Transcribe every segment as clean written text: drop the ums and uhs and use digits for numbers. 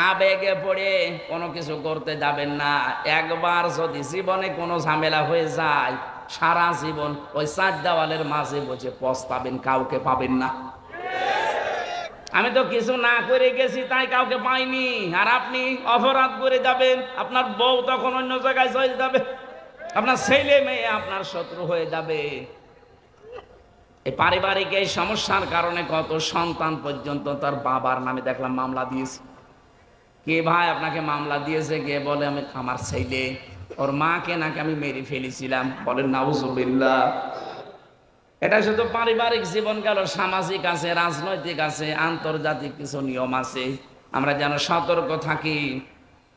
আবেগে পড়ে কোনো কিছু করতে যাবেন না। একবার যদি জীবনে কোনো ঝামেলা হয়ে যায়, সারা জীবন ওই 4 দেওয়ালের মাঝে বসে পস্তাবেন, কাউকে পাবেন না। আমি তো কিছু না করে গেছি তাই কাউকে পাইনি, আর আপনি অপরাধ করে যাবেন, আপনার বউ তখন অন্য জায়গায় চলে যাবে, আপনার ছেলে মেয়ে আপনার শত্রু হয়ে যাবে। এই পারিবারিক এই সমস্যার কারণে কত সন্তান পর্যন্ত তার বাবার নামে দেখলাম মামলা দিয়েছে। কে ভাই আপনাকে মামলা দিয়েছে? কে বলে আমি আমার ছেলে, ওর মাকে নাকি আমি মেরে ফেলেছিলাম। বলেন নাউজুবিল্লাহ। এটা শুধু পারিবারিক জীবন গেল, সামাজিক আছে, রাজনৈতিক আছে, আন্তর্জাতিক কিছু নিয়ম আছে। আমরা যেন সতর্ক থাকি।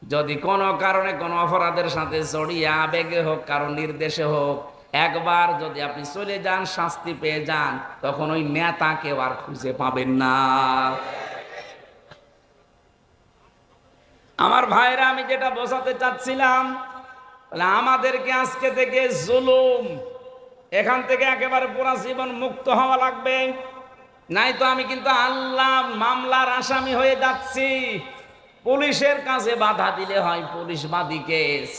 যদি কোনো কারণে কোনো অপরাধের সাথে জড়িয়ে আবেগে হোক, কারণ নির্দেশে হোক, একবার যদি আপনি চলে যান, শাস্তি পেয়ে যান, তখন ওই নেতাকেও আর খুঁজে পাবেন না। আমার ভাইরা, আমি যেটা বোঝাতে চাচ্ছিলাম, আমাদেরকে আজকে থেকে জুলুম, এখান থেকে একেবারে পুরা জীবন মুক্ত হওয়া লাগবে। নাই তো আমি কিন্তু আল্লাহ মামলার আসামি হয়ে যাচ্ছি। পুলিশের কাছে বাধা দিলে হয় পুলিশবাদী কেস,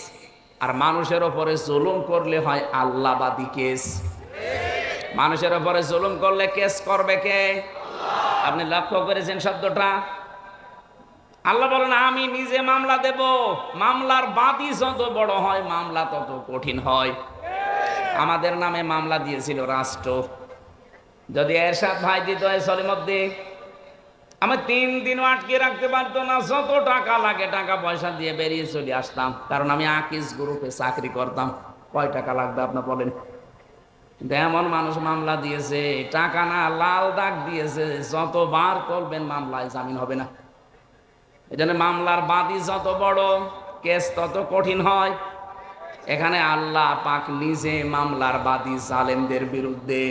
আর মানুষের ওপরে জুলুম করলে হয় আল্লাহবাদী কেস। মানুষের ওপরে জুলুম করলে কেস করবে কে? আপনি লক্ষ্য করেছেন শব্দটা? আল্লাহ বলেন আমি নিজে মামলা দেব। মামলার বাদী যত বড় হয় মামলা তত কঠিন হয়। আমাদের নামে মামলা দিয়েছিল রাষ্ট্র। যদি এরশাদ ভাই দিত, সলিমউদ্দিন, আমি 3 দিনও আটকে রাখতে পারতো না। যত টাকা লাগে টাকা পয়সা দিয়ে বেরিয়ে চলে আসতাম, কারণ আমি আকিস গ্রুপে চাকরি করতাম। কয় টাকা লাগবে আপনার বলেন? কিন্তু এমন মানুষ মামলা দিয়েছে, টাকা না লাল দাগ দিয়েছে, যতবার করবেন মামলায় জামিন হবে না। এই জন্য মামলার বাদী যত বড়, কেস তত কঠিন হয়। এখানে আল্লাহ পাক নিজে মামলার বাদী জালেমদের বিরুদ্ধে।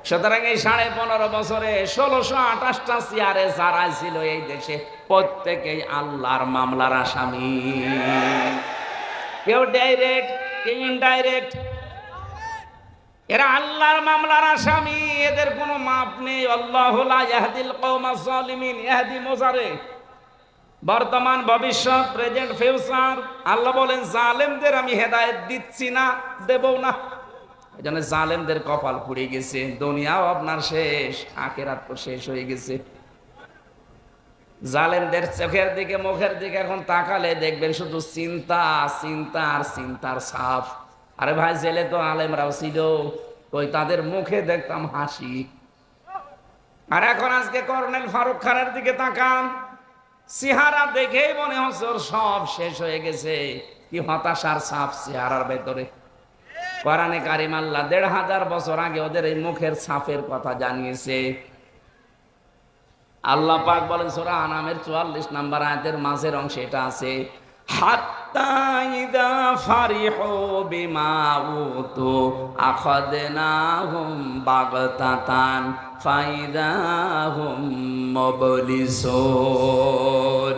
সুতরাং এই 15.5 বছরে 1628টা চেয়ারে যারা ছিল এই দেশে, প্রত্যেকেই আল্লাহর মামলার আসামি। কেউ ডাইরেক্ট, কেউ ইনডাইরেক্ট, এরা আল্লাহর মামলার আসামি। এদের কোনো মাপ নেই। আল্লাহু লা ইয়াহদিল কওমাজ জালিমিন, ইয়াহদি মুজারে, বর্তমান, ভবিষ্যৎ, প্রেজেন্ট, ফিউচার। আল্লাহ বলেন জালেমদের আমি হেদায়েত দিচ্ছি না, দেবো না। এই জন্য জালেমদের কপাল পুড়ে গেছে। দুনিয়াও আপনার শেষ, আখিরাত তো শেষ হয়ে গেছে। জালেমদের চোখের দিকে, মুখের দিকে এখন তাকালে দেখবেন শুধু চিন্তা, চিন্তা আর চিন্তার ছাপ। আরে ভাই, জেলে তো আলেমরাও ছিল, ওই তাদের মুখে দেখতাম হাসি। আর এখন আজকে কর্নেল ফারুক খানের দিকে তাকান, চেহারা দেখেই মনে হচ্ছে ওর সব শেষ হয়ে গেছে। কি হতাশার ছাপ চেহারার ভেতরে। কোরআনে কারিম আল্লাহ 1500 বছর আগে ওদের এই মুখের ছাপের কথা জানিয়েছে। আল্লাহ পাক বলেন সূরা আনামের 44 নম্বর আয়াতের মাঝের অংশে এটা আছে, হাত্তা ইযা ফারিহু বিমা উতু আখাযনাহুম বাগতাতান ফাইদাহুম মুবলিসুন।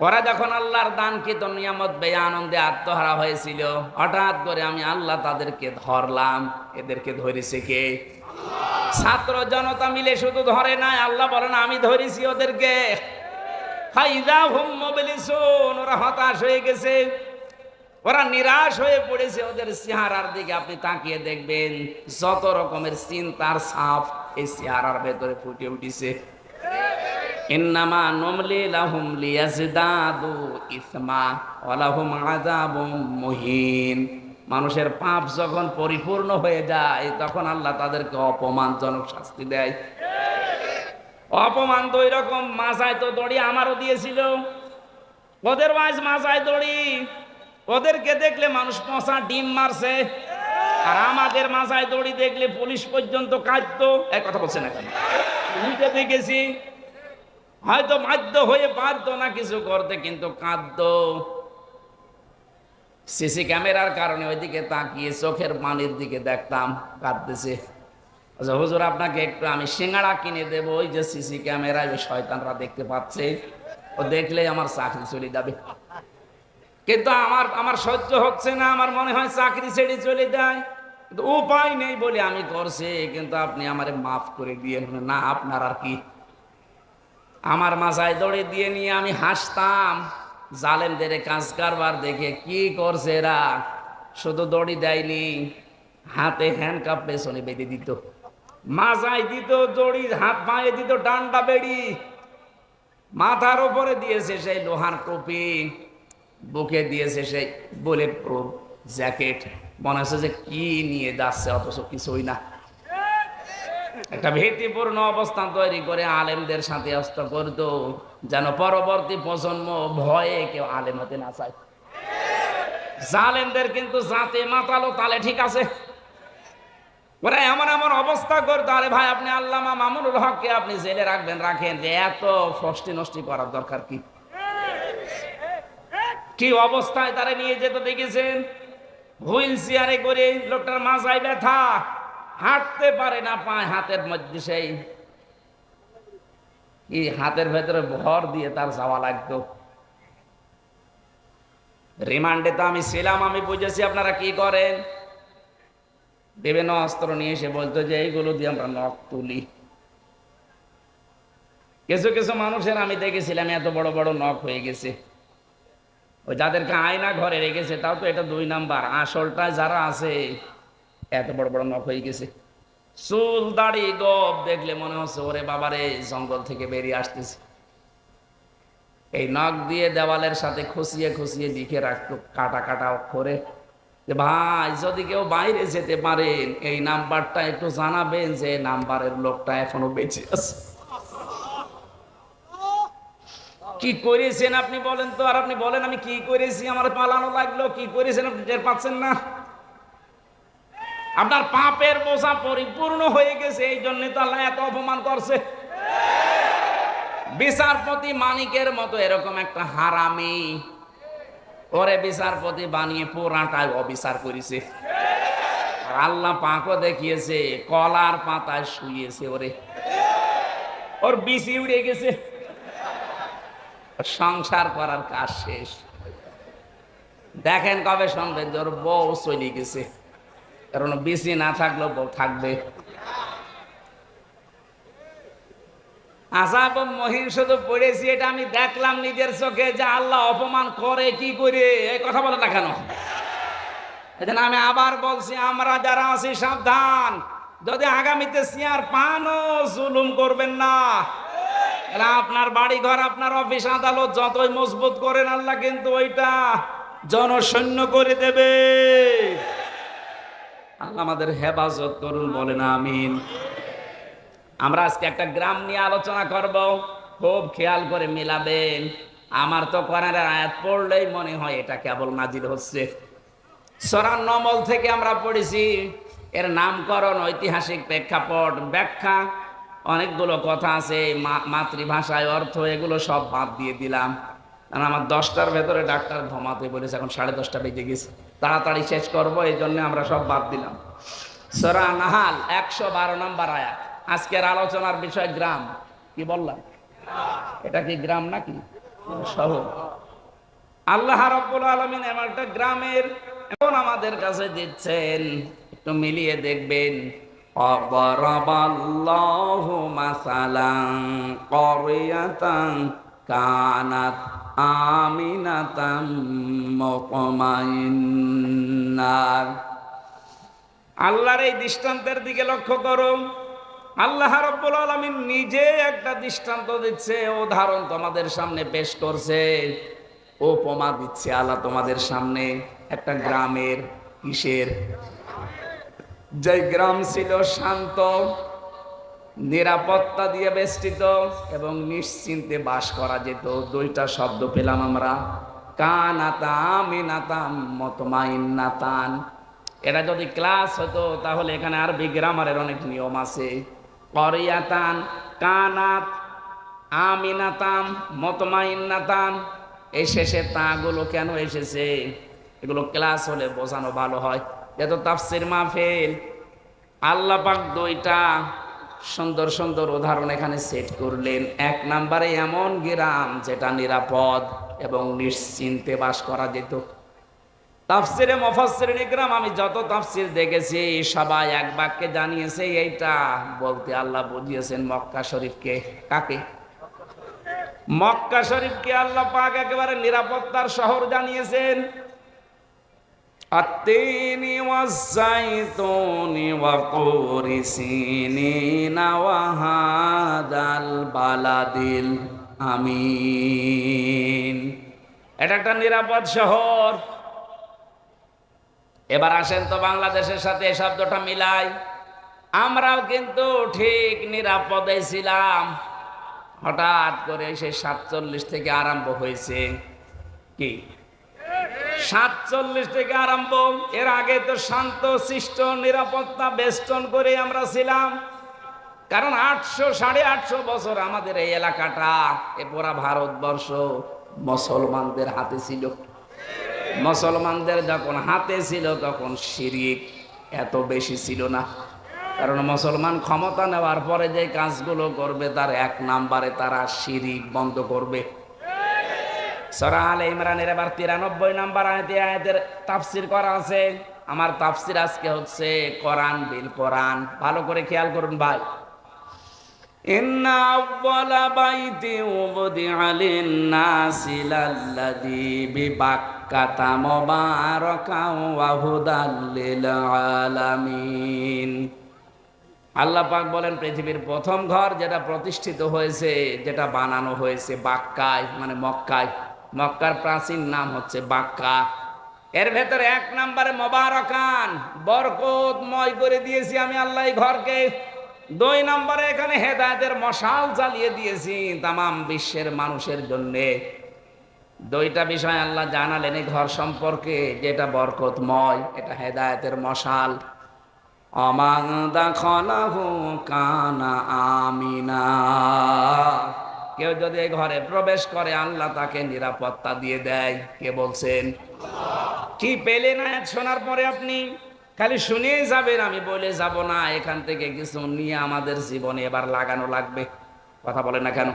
ওরা যখন আল্লাহর দানকৃত নিয়ামত পেয়ে আনন্দে আত্মহারা হয়েছিল, হঠাৎ করে আমি আল্লাহ তাদেরকে ধরলাম। এদেরকে ধরেছে কে? ছাত্র জনতা মিলে শুধু ধরে নাই, আল্লাহ বলেন আমি ধরেছি ওদেরকে। ফাইদাহুম মুবলিসুন, ওরা হতাশ হয়ে গেছে, ওরা নিরাশ হয়ে পড়েছে। ওদের চেহারার দিকে আপনি তাকিয়ে দেখবেন যত রকমের চিন্তার ছাপ এই চেহারার ভেতরে ফুটে উঠেছে। ইন্নামা নুমলি লাহুম লিয়াজদাদু ইসমা ওয়া লাহুম আযাবুম মুহিন। মানুষের পাপ যখন পরিপূর্ণ হয়ে যায় তখন আল্লাহ তাদেরকে অপমানজনক শাস্তি দেয়। অপমান তো ওই রকম, মাজায় তো দড়ি আমারও দিয়েছিল, ওদের ওয়াইজ মাজায় দড়ি। ওদেরকে দেখলে মানুষ পচা ডিম মারছে, আর আমাদের মাজায় দড়ি দেখলে পুলিশ পর্যন্ত কাঁদতো। এক কথা বলছে না কেন? নিজে দেখেছি, হয়তো বাধ্য হয়ে পারতো না কিছু করতে, কিন্তু কাঁদতো। সিসি ক্যামেরার কারণে ওইদিকে তাকিয়ে চোখের পানির দিকে দেখতাম, কাঁদতেছে। আচ্ছা হুজুর, আপনাকে একটু আমি সিঙ্গাড়া কিনে দেবো, ওই যে সিসি ক্যামেরায় ওই শয়তানরা দেখতে পাচ্ছে, ও দেখলেই আমার চাকরি চলে যাবে। কিন্তু আমার সহ্য হচ্ছে না, আমার মনে হয় চাকরি ছেড়ে চলে যায়, কিন্তু উপায় নেই বলে আমি করছি। কিন্তু আপনি আমারে মাফ করে দিয়ে। না, আপনার আর কি, আমার মাথায় দড়ি দিয়ে নিয়ে আমি হাসতাম, জালেমদের কাজ কারবার দেখে। কি করছে এরা, শুধু দড়ি দেয়নি, হাতে হ্যান্ডকাপ পেছনে বেঁধে দিত, মাজায় দিত দড়ি, হাত পায়ে দিত ডান্ডা বেড়ি, মাথার উপরে দিয়েছে সেই লোহার টুপি, বুকে দিয়েছে সেই বুলেট প্রুফ জ্যাকেট। মনে হচ্ছে যে কি নিয়ে যাচ্ছে, অথচ কিছুই না। একটা ভীতিপূর্ণ অবস্থান তৈরি করে আলেমদের সাথে অস্ত করতো, যেন পরবর্তী প্রজন্ম ভয়ে কেউ আলেম হতে না চায়। জালেমদের কিন্তু জাতে মাতালো তালে ঠিক আছে, ওরা এমন এমন অবস্থা করতো। আরে ভাই, আপনি আল্লামা মামুনুল হককে আপনি জেলে রাখবেন, রাখেন, যে এত ফষ্টি নষ্টি করার দরকার কি? কি অবস্থায় তারা নিয়ে যেত দেখেছেন, হুইল চেয়ারে করে, লোকটার মাথায় ব্যথা, হাঁটতে পারে না, পায় হাতের মধ্যে সেই কি হাতের ভেতরে ভর দিয়ে তার যাওয়া লাগতো। রিমান্ডে তো আমি ছিলাম, আমি বুঝেছি আপনারা কি করেন। বিভিন্ন অস্ত্র নিয়ে এসে বলতো যে এইগুলো দিয়ে আমরা নখ তুলি। কিছু কিছু মানুষের আমি দেখেছিলাম এত বড় বড় নখ হয়ে গেছে, ওই যাদেরকে আয়না ঘরে রেখেছে, তাও তো এটা 2 নাম্বার, আসলটা যারা আছে এত বড় বড় নখ হয়ে গেছে। চুল দাড়ি গব দেখলে মনে হচ্ছে ওরে বাবারে জঙ্গল থেকে বেরিয়ে আসতেছে। এই নখ দিয়ে দেওয়ালের সাথে খুশিয়ে খুশিয়ে লিখে রাখতো কাটা কাটা অক্ষরে যে ভাই, যদি কেউ বাইরে যেতে পারেন এই নাম্বারটা একটু জানাবেন, যে নাম্বারের লোকটা এখনো বেঁচে আছে। কি করেছেন আপনি বলেন তো, আর আপনি বলেন আমি কি করেছি, আমার পালানো লাগলো, কি করেছেন আপনি টের পাচ্ছেন না? আপনার পাপের বোঝা পরিপূর্ণ হয়ে গেছে, এই জন্য তো আল্লাহ এত অপমান করছে। বিচারপতি মানিকের মতো এরকম একটা হারামি, ওরে বিচারপতি বানিয়ে পুরাটায় অবিচার করেছে। আর আল্লাহ পাকও দেখিয়েছে, কলার পাতায় শুয়েছে ওরে, ওর বিচি উড়ে গেছে, সংসার করার কাজ শেষ। দেখেন কবে শুনবেন যে ওর বউ চলে গেছে, কারণ বিচি না থাকলেও বউ থাকবে। আযাব মহিন শুধু পড়েছি, এটা আমি দেখলাম নিজের চোখে যে আল্লাহ অপমান করে কি করে। এই কথা বলে না কেন? এজন্য আমি আবার বলছি, আমরা যারা আছি সাবধান, যদি আগামীতে চেয়ার পানও জুলুম করবেন না। আপনার বাড়ি ঘর, আপনার অফিস আদালত যতই মজবুত করেন, আল্লাহ কিন্তু ওইটা জনশূন্য করে দেবে। আল্লাহ আমাদের হেফাজত করুন, বলেন আমিন। আমরা আজকে একটা গ্রাম নিয়ে আলোচনা করব, খুব খেয়াল করে মিলাবেন। আমার তো কোরআনের আয়াত পড়লেই মনে হয় এটা কেবল নাজিল হচ্ছে। সূরা নমল থেকে আমরা পড়েছি, এর নামকরণ, ঐতিহাসিক প্রেক্ষাপট, ব্যাখ্যা, অনেকগুলো কথা আছে, মাতৃভাষায় অর্থ, এগুলো সব বাদ দিয়ে দিলাম। কারণ আমার 10টার ভেতরে ডাক্তার ঘুমাতে বলেছে, এখন 10:30 বেজে গেছে, তাড়াতাড়ি শেষ করব, এই জন্য আমরা সব বাদ দিলাম। সূরা নাহাল 112 নম্বর আয়াত। আজকের আলোচনার বিষয় গ্রাম। কি বললাম? এটা কি গ্রাম নাকি শহর? আল্লাহ রাব্বুল আলামিন এমন একটা গ্রামের এখন আমাদের কাছে দিচ্ছেন, একটু মিলিয়ে দেখবেন। অবরাবাল্লাহু মাসালান ক্বরিয়াতান কানাত আমিনাতাম মুতমাইন্নাহ। আল্লাহর এই দৃষ্টান্তের দিকে লক্ষ্য করো। আল্লাহ রাব্বুল আলামিন নিজে একটা দৃষ্টান্ত দিচ্ছে, উদাহরণ তোমাদের সামনে পেশ করছে, উপমা দিচ্ছে আল্লাহ তোমাদের সামনে একটা গ্রামের। কিসের? যে গ্রাম ছিল শান্ত, নিরাপত্তা দিয়ে বেষ্টিত এবং নিশ্চিন্তে বাস করা যেত। 2টা শব্দ পেলাম আমরা, কানাতা আমিনাতাম মুতমাইন্নাতান। এটা যদি ক্লাস হতো তাহলে এখানে আরবি গ্রামারের অনেক নিয়ম আছে। ক্বরিয়াতান, কানাত, আমিনাতাম, মুতমাইন্নাতান, এই শেষে তাগুলো কেন এসেছে? এগুলো ক্লাস হলে বোঝানো ভালো হয়। এত তাফসীর মাহফিল, আল্লাহ পাক 2টা সুন্দর সুন্দর উদাহরণ এখানে সেট করলেন। 1 নম্বরে এমন গ্রাম যেটা নিরাপদ এবং নিশ্চিন্তে বাস করা যেত। তাফসীরে মুফাসসিরিন ইকরাম আমি যত তাফসীর দেখেছি সবাই এক বাক্যে জানিয়েছে, এইটা বলতে আল্লাহ বুঝিয়েছেন মক্কা শরীফকে। কাকে? মক্কা শরীফকে আল্লাহ পাক একেবারে নিরাপত্তার শহর জানিয়েছেন। আত্তিনি ওয়াজ-যাইতুনি ওয়া তুরি সিনিনা ওয়া হাদাল বালাদিল আমিন। এটা একটা নিরাপদ শহর। এবার আসেন তো বাংলাদেশের সাথে এই শব্দটা মিলাই। আমরাও কিন্তু ঠিক নিরাপদে ছিলাম, হঠাৎ করে সেই 47 থেকে আরম্ভ হয়েছে। কি 47 থেকে আরম্ভ? এর আগে তো শান্ত শিষ্ট নিরাপত্তা বেষ্টন করে আমরা ছিলাম। কারণ 800-850 বছর আমাদের এই এলাকাটা, এ পুরা ভারতবর্ষ মুসলমানদের হাতে ছিল। মুসলমানদের যখন হাতে ছিল তখন শিরক এত বেশি ছিল না। কারণ মুসলমান ক্ষমতা নেওয়ার পরে যে কাজগুলো করবে তার 1 নম্বরে তারা শিরক বন্ধ করবে। সূরা আলে ইমরানের এবার 93 নম্বর আয়াতের তাফসীর করা আছে। আমার তাফসীর আজকে হচ্ছে কোরআন বিল কোরআন। ভালো করে খেয়াল করুন ভাই। ইন্না আউওয়ালা বাইতি উবদিআ লিন-নাসি লাল্লাযী বিবাক্কাতা মুবারাকান ওয়া হুদাল লিল আলামিন। আল্লাহ পাক বলেন পৃথিবীর প্রথম ঘর যেটা প্রতিষ্ঠিত হয়েছে, যেটা বানানো হয়েছে বাক্কায়, মানে মক্কায়। মক্কার প্রাচীন নাম হচ্ছে বাক্কা। এর ভেতরে 1 নম্বরে মুবারাকান, বরকতময় করে দিয়েছি আমি আল্লাহ এই ঘরকে। 2 নম্বরে এখানে হেদায়েতের মশাল জ্বালিয়ে দিয়েছি তামাম বিশ্বের মানুষের জন্য। 2টা বিষয় আল্লাহ জানালেন এই ঘর সম্পর্কে, যেটা বরকতময়, এটা হেদায়েতের মশাল। অমান দাখালাহু কানা আমিনা। কেউ যদি এই ঘরে প্রবেশ করে আল্লাহ তাকে নিরাপত্তা দিয়ে দেয়। কে বলছেন? কি পেলেন আয়াত শোনার পরে আপনি? খালি শুনেই যাবেন, আমি বলে যাব না। এখান থেকে কিছু নিয়ে আমাদের জীবনে এবার লাগানো লাগবে। কথা বলেন না কেন?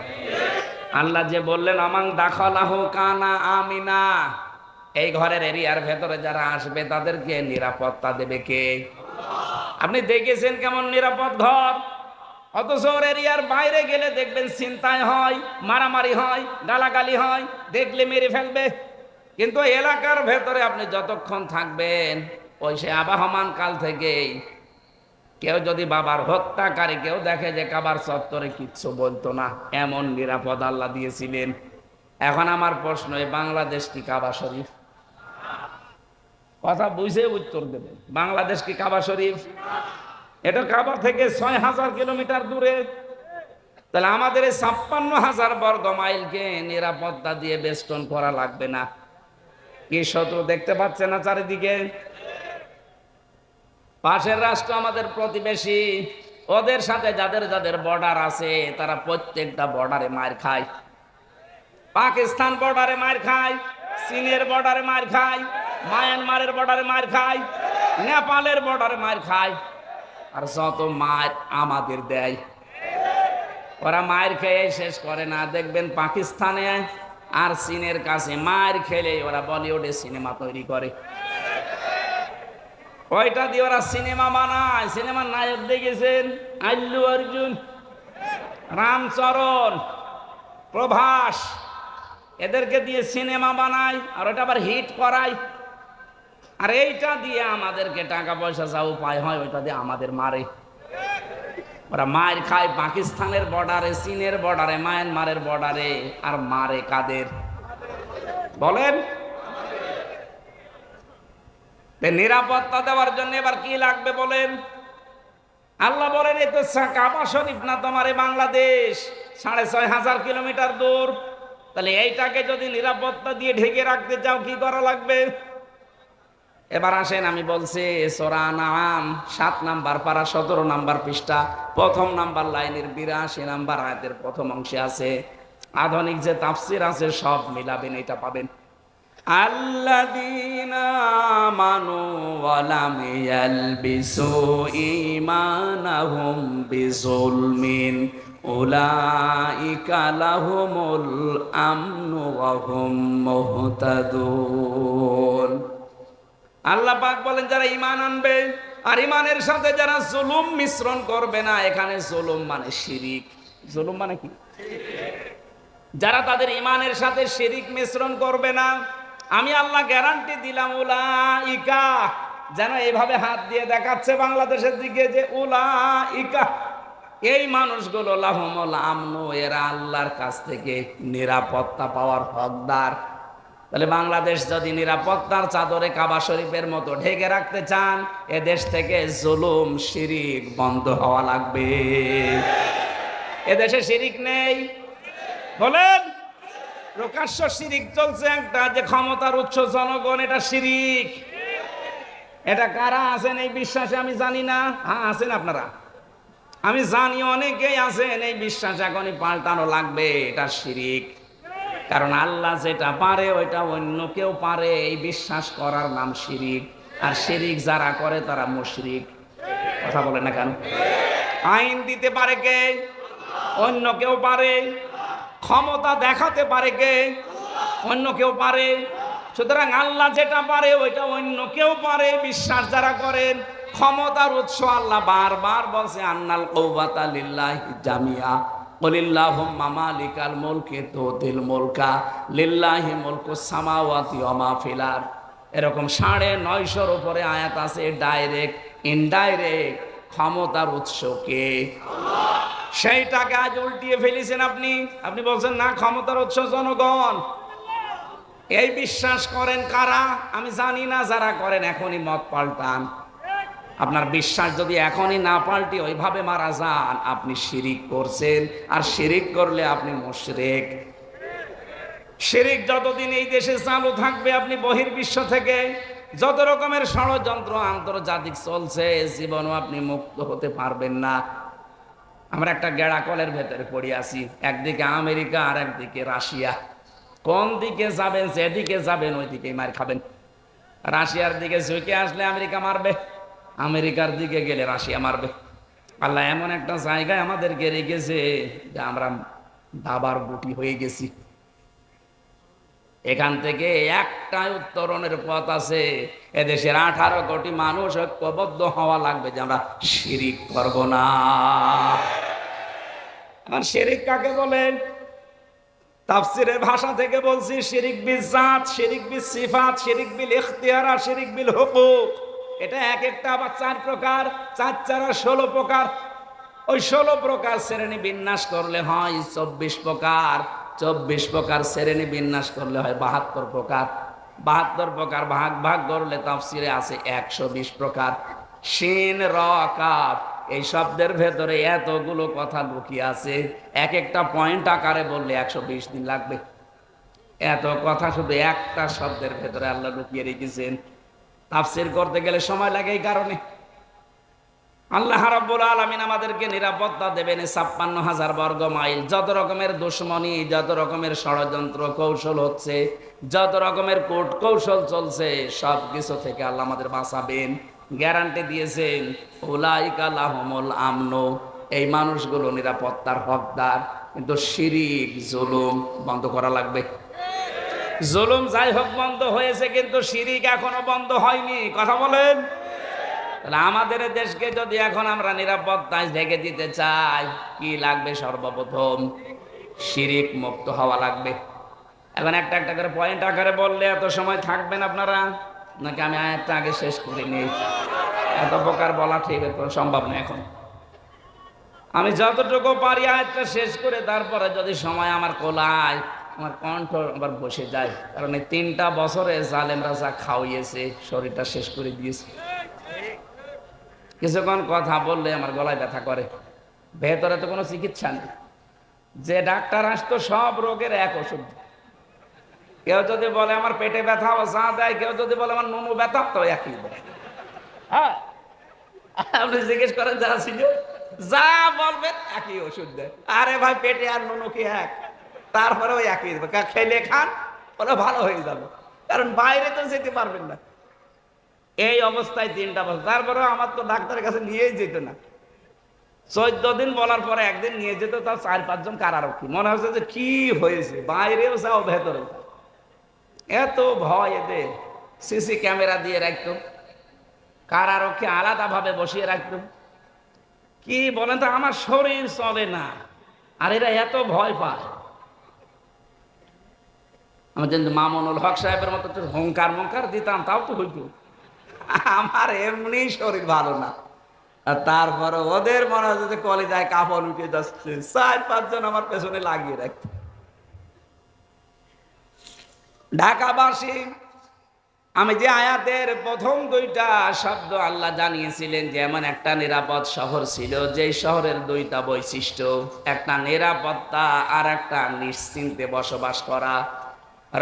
আল্লাহ যে বললেন অমান দাখালাহু কানা আমিনা, এই ঘরের এরিয়ার ভেতরে যারা আসবে তাদেরকে নিরাপত্তা দেবে কে? আপনি দেখেছেন কেমন নিরাপদ ঘর? অথচ ওর এরিয়ার বাইরে গেলে দেখবেন ছিনতাই হয়, মারামারি হয়, গালাগালি হয়, দেখলে মেরে ফেলবে। কিন্তু এলাকার ভেতরে আপনি যতক্ষণ থাকবেন, ওই সে আবাহমান কাল থেকেই কেউ যদি বাবার হত্যাকারী কেউ দেখে যে কাবার চত্বরে কিচ্ছু বলতো না, এমন নিরাপদ আল্লাহ দিয়েছিলেন। এখন আমার প্রশ্ন, এই বাংলাদেশ কি কাবা শরীফ? কথা বুঝে উত্তর দেবেন। বাংলাদেশ কি কাবা শরীফ? এটা কাবা থেকে 6000 কিলোমিটার দূরে। তাহলে আমাদের এই 56,000 বর্গ মাইলকে নিরাপত্তা দিয়ে বেষ্টন করা লাগবে না? কি শত্রু দেখতে পাচ্ছে না চারিদিকে? পাশের রাষ্ট্র আমাদের প্রতিবেশী, ওদের সাথে যাদের যাদের বর্ডার আছে তারা প্রত্যেকটা বর্ডারে মার খায়। পাকিস্তান বর্ডারে মার খায়, চীনের বর্ডারে মার খায়, মায়ানমারের বর্ডারে মার খায়, নেপালের বর্ডারে মার খায়। আর যত মার আমাদের দেয়, ওরা মার খেয়ে শেষ করে না। দেখবেন পাকিস্তানে আর চীনের কাছে মার খেলে ওরা বলিউডে সিনেমা তৈরি করে। ওইটা দিয়ে ওরা সিনেমা বানায়। সিনেমার নায়ক দেখেছেন? আল্লু অর্জুন, রামচরণ, প্রভাস, এদেরকে দিয়ে সিনেমা বানায় আর ওটা আবার হিট করায়। আর এইটা দিয়ে আমাদেরকে টাকা পয়সা যা উপায় হয় ওইটা দিয়ে আমাদের মারে। ওরা মার খায় পাকিস্তানের বর্ডারে, চীনের বর্ডারে, মায়ানমারের বর্ডারে। আর মারে কাদের বলেন? নিরাপত্তা দেওয়ার জন্য এবার কি লাগবে বলেন? আল্লাহ বলেন এই তো কাবা শরীফ না তোমার এই বাংলাদেশ, 6500 কিলোমিটার দূর। তাহলে এইটাকে যদি নিরাপত্তা দিয়ে ঢেকে রাখতে চাও কি করা লাগবে? এবার আসেন, আমি বলছি সূরা আনআম 7 নাম্বার পারা 17 নাম্বার পৃষ্ঠা, প্রথম নাম্বার লাইনের 82 নাম্বার আয়াতের প্রথম অংশে আছে। আধুনিক যে তাফসীর আছে সব মিলাবেন, এটা পাবেন। আল্লাযীনা আমানু ওয়া লাম ইয়ালবিসু ঈমানাহুম বিযুলমিন উলাইকা লাহুমুল আমনু ওয়া হুম মুহতাদুন। আল্লাহ পাক বলেন যারা ঈমান আনবে আর ঈমানের সাথে যারা জুলুম মিশ্রণ করবে না। এখানে জুলুম মানে শিরিক। জুলুম মানে কি? যারা তাদের ইমানের সাথে শিরিক মিশ্রণ করবে না, আমি আল্লাহ গ্যারান্টি দিলাম, উলাইকা, যেন এইভাবে হাত দিয়ে দেখাচ্ছে বাংলাদেশের দিকে যে উলাইকা, এই মানুষগুলো লাহুমুল আমনু, এরা আল্লাহর কাছ থেকে নিরাপত্তা পাওয়ার হকদার। তাহলে বাংলাদেশ যদি নিরাপত্তার চাদরে কাবা শরীফের মতো ঢেকে রাখতে চান, এ দেশ থেকে জুলুম শিরিক বন্ধ হওয়া লাগবে। এদেশে শিরিক নেই বলেন, প্রকাশ্য শিরিক চলছে একটা, যে ক্ষমতার উৎস জনগণ, এটা শিরিক। এটা কারা আছেন এই বিশ্বাসে আমি জানি না। হ্যাঁ আছেন আপনারা, আমি জানি অনেকেই আছেন এই বিশ্বাস এখনই পাল্টানো লাগবে। এটা শিরিক, কারণ আল্লাহ যেটা পারে ওইটা অন্য কেউ পারে, এই বিশ্বাস করার নাম শিরিক। আর শিরিক যারা করে তারা মুশরিক। কথা বলে না কেন? আইন দিতে পারে কে? অন্য কেউ পারে। ক্ষমতা দেখাতে পারে কে? অন্য কেউ পারে। সুতরাং আল্লাহ যেটা পারে ওইটা অন্য কেউ পারে, বিশ্বাস যারা করেন। ক্ষমতার উৎস আল্লাহ বারবার বলছে, আন্নাল কুওয়াতা লিল্লাহি জামিআ, কুলিল্লাহুম্মা মালিকাল মুলকি তুতিল মুলকা লিল্লাহি মুলকুস সামাওয়াতি ওয়া মা ফিল আরদ। এরকম 950-এর উপরে আয়াত আছে, ডাইরেক্ট ইনডাইরেক্ট ক্ষমতার উৎস কে? সেইটাকে আজ উল্টিয়ে ফেলেছেন আপনি। আপনি বলছেন না, ক্ষমতার উৎস জনগণ। এই বিশ্বাস করেন কারা? আমি জানি না। যারা করেন এখনই মত পাল্টান। আপনার বিশ্বাস যদি এখনই না পাল্টে ওইভাবে মারা যান, আপনি শিরিক করছেন। আর শিরিক করলে আপনি মুশরিক। শিরিক যতদিন এই দেশে চালু থাকবে, আপনি বহির্বিশ্ব থেকে যত রকমের ষড়যন্ত্র আন্তর্জাতিক চলছে, জীবনও আপনি মুক্ত হতে পারবেন না। আমরা একটা গেড়া কলের ভেতরে পড়ে আছি, একদিকে আমেরিকা আর একদিকে রাশিয়া। কোন দিকে যাবেন? যেদিকে যাবেন ওই দিকে মার খাবেন। রাশিয়ার দিকে ঝুঁকে আসলে আমেরিকা মারবে, আমেরিকার দিকে গেলে রাশিয়া মারবে। আল্লাহ এমন একটা জায়গায় আমাদেরকে রেখেছে যে আমরা দাবার গুটি হয়ে গেছি। এখান থেকে একটাই উত্তরণের পথ আছে, এদেশের 18 কোটি মানুষ ঐক্যবদ্ধ হওয়া লাগবে যে আমরা শিরিক করব না। আর শিরিক কাকে বলে? তাফসীরের ভাষা থেকে বলছি, শিরিক বিল জাত, শিরিক বিল সিফাত, শিরিক বিল ইখতিয়ার, আর শিরিক বিল হুকুক। এটা এক একটা আবার 4 প্রকার, 4 4 16 প্রকার। ওই 16 প্রকার শ্রেণী বিন্যাস করলে হয় 24 প্রকার। 24 প্রকার শ্রেণী বিন্যাস করলে হয় 72 প্রকার। 72 প্রকার ভাগ ভাগ করলে তাফসীরে আছে 120 প্রকার। শিন র কাফ, এই শব্দের ভেতরে এতগুলো কথা লুকিয়ে আছে। এক একটা পয়েন্ট আকারে বললে 120 দিন লাগবে। এত কথা শুধু একটা শব্দের ভেতরে আল্লাহ লুকিয়ে রেখেছেন। তাফসীর করতে গেলে সময় লাগে। এই কারণে আল্লাহ রাব্বুল আলামিন আমাদেরকে নিরাপত্তা দেবেন 56,000 বর্গ মাইল। যত রকমের দুশ্মনী, যত রকমের ষড়যন্ত্র কৌশল হচ্ছে, যত রকমের কূট কৌশল চলছে, সব কিছু থেকে আল্লাহ আমাদের বাঁচাবেন। গ্যারান্টি দিয়েছেন, উলাইকা লাহুমুল আমনু, এই মানুষগুলো নিরাপত্তার হকদার। কিন্তু শিরিক জুলুম বন্ধ করা লাগবে। জুলুম যাই হোক বন্ধ হয়েছে, কিন্তু শিরিক এখনো বন্ধ হয়নি। কথা বলেন। তাহলে আমাদের দেশকে যদি এখন আমরা নিরাপত্তায় ঢেকে দিতে চাই, কি লাগবে? সর্বপ্রথম শিরিক মুক্ত হওয়া লাগবে। এখন একটা একটা করে পয়েন্ট আকারে বললে এত সময় থাকবেন আপনারা, নাকি আমি আয়াতটা আগে শেষ করে নিই? এত প্রকার বলা ঠিক সম্ভব না। এখন আমি যতটুকু পারি আয়াতটা শেষ করে তারপরে যদি সময় আমার কোলায়, আমার কণ্ঠ আবার বসে যায়। কারণ এই 3টা বছরে জালেমরা যা খাওয়িয়েছে, শরীরটা শেষ করে দিয়েছে। কিছুক্ষণ কথা বললে আমার গলায় ব্যথা করে। ভেতরে তো কোনো চিকিৎসা নেই। যে ডাক্তার আসতো সব রোগের এক ওষুধ। কেউ যদি বলে আমার পেটে ব্যথা, ও যা দেয়। কেউ যদি বলে আমার নুনু ব্যথা, তো একই দেয়। হ্যাঁ, আপনি জিজ্ঞেস করেন যারা ছিল, যা বলবেন একই ওষুধ দেয়। আরে ভাই, পেটে আর নুনু কি এক? তারপরেও একই দেবে। খেলে খান, ওরা ভালো হয়ে যাবে। কারণ বাইরে তো যেতে পারবেন না। এই অবস্থায় 3টা বছর। তারপরেও আমার তো ডাক্তারের কাছে নিয়েই যেত না। 14 দিন বলার পরে একদিন নিয়ে যেত, তার 4-5 জন কারারক্ষী। মনে হচ্ছে যে কি হয়েছে, বাইরেও যাও ভেতরেও যাও। এত ভয় এদের। সিসি ক্যামেরা দিয়ে রাখতো, কারারক্ষী আলাদাভাবে বসিয়ে রাখতো। কি বলেন তো, আমার শরীর চলে না, আর এরা এত ভয় পায়। আমি যদি মামুনুল হক সাহেবের মতো একটু হংকার মঙ্কার দিতাম তাও তো হইতো। আমার এমনি শরীর ভালো না, আর তারপরে ওদের মনে হয় যে কলিজায় কাপড় উঠে যাচ্ছে, 4-5 জন আমার পেছনে লাগিয়ে রাখতো। ঢাকাবাসী, আমি যে আয়াতের প্রথম 2টা শব্দ আল্লাহ জানিয়েছিলেন যে এমন একটা নিরাপদ শহর ছিল, যেই শহরের 2টা বৈশিষ্ট্য, একটা নিরাপত্তা আর একটা নিশ্চিন্তে বসবাস করা।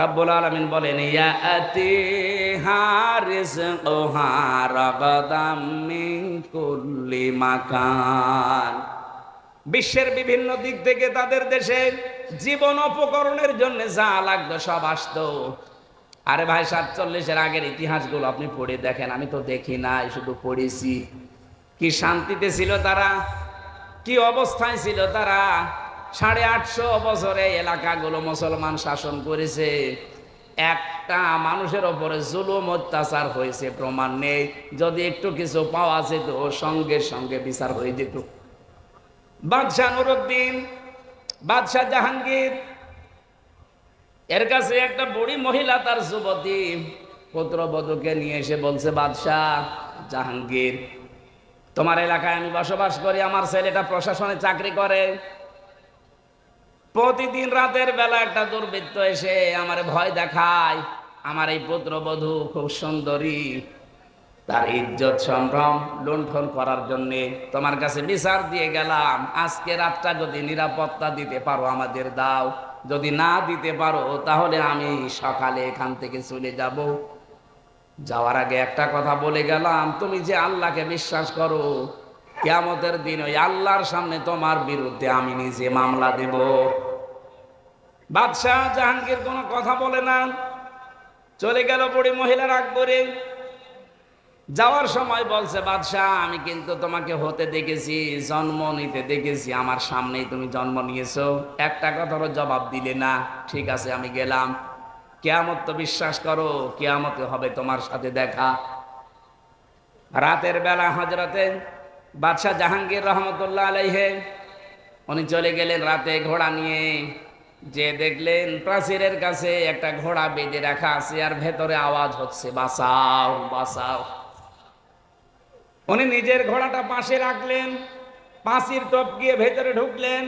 রব্বুল আলামিন বলেন ইয়াতিহা রিজকুহা রাগাদাম মিন কুল্লি মাকান। বিশ্বের বিভিন্ন দিক থেকে তাদের দেশে জীবন উপকরণের জন্য যা লাগতো সব আসতো। আরে ভাই, 47-এর আগের ইতিহাসগুলো আপনি পড়ে দেখেন, আমি তো দেখি নাই, শুধু পড়েছি। কি শান্তিতে ছিল তারা, কি অবস্থায় ছিল তারা। 850 বছরে এলাকাগুলো মুসলমান শাসন করেছে, একটা মানুষের ওপরে জুলুম অত্যাচার হয়েছে প্রমাণ নেই। যদি একটু কিছু পাওয়া যেত সঙ্গে সঙ্গে বিচার হয়ে যেত। বাদশাহ নুরউদ্দিন, বাদশাহ জাহাঙ্গীর, এর কাছে একটা বুড়ি মহিলা তার যুবতী পুত্রবধূকে নিয়ে এসে বলছে, বাদশাহ জাহাঙ্গীর, তোমার এলাকায় আমি বসবাস করি, আমার ছেলেটা প্রশাসনে চাকরি করে। প্রতিদিন রাতের বেলা একটা দুর্বৃত্ত এসে আমার ভয় দেখায়। আমার এই পুত্রবধূ খুব সুন্দরী, তার ইজ্জত সম্ভ্রম লুণ্ঠন করার জন্যে তোমার কাছে বিচার দিয়ে গেলাম। আজকে রাতটা যদি নিরাপত্তা দিতে পারো আমাদের দাও, যদি না দিতে পারো তাহলে আমি সকালে এখান থেকে চলে যাব। যাওয়ার আগে একটা কথা বলে গেলাম, তুমি যে আল্লাহকে বিশ্বাস করো, কিয়ামতের দিন ওই আল্লাহর সামনে তোমার বিরুদ্ধে আমি নিজে মামলা দেব। বাদশাহ জাহাঙ্গীর কোনো কথা বলে না, চলে গেল বুড়ি মহিলা রাগ করে। যাওয়ার সময় বলছে, বাদশাহ আমি কিন্তু তোমাকে হতে দেখেছি, জন্ম নিতে দেখেছি, আমার সামনেই তুমি জন্ম নিয়েছো, একটা কথারও জবাব দিলে না। ঠিক আছে, আমি গেলাম। কিয়ামত তো বিশ্বাস করো, কিয়ামতে হবে তোমার সাথে দেখা। রাতের বেলা হযরতে বাদশাহ জাহাঙ্গীর রহমতুল্লাহ আলাইহি উনি চলে গেলেন রাতে ঘোড়া নিয়ে। যে দেখলেন প্রাচীরের কাছে একটা ঘোড়া বেঁধে রাখা আছে, আর ভেতরে আওয়াজ হচ্ছে, বাঁচাও বাঁচাও। উনি নিজের ঘোড়াটা পাশে রাখলেন, পাঁচির টপকিয়ে ভেতরে ঢুকলেন।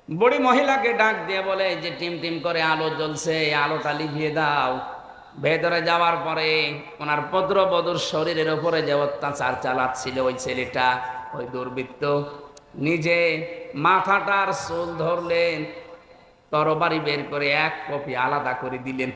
বুড়ি মহিলাকে ডাক দিয়ে বলে যে টিম টিম করে আলো জ্বলছে, আলোটা লিভিয়ে দাও। ভেতরে যাওয়ার পরে ওনার পুত্রবধূর শরীরের উপরে যে অত্যাচার চালাচ্ছিল ওই ছেলেটা, ওই দুর্বৃত্ত, নিজে মাথাটার চুল ধরলেন, তরবারি বের করে 1 কপি আলাদা করে দিলেন।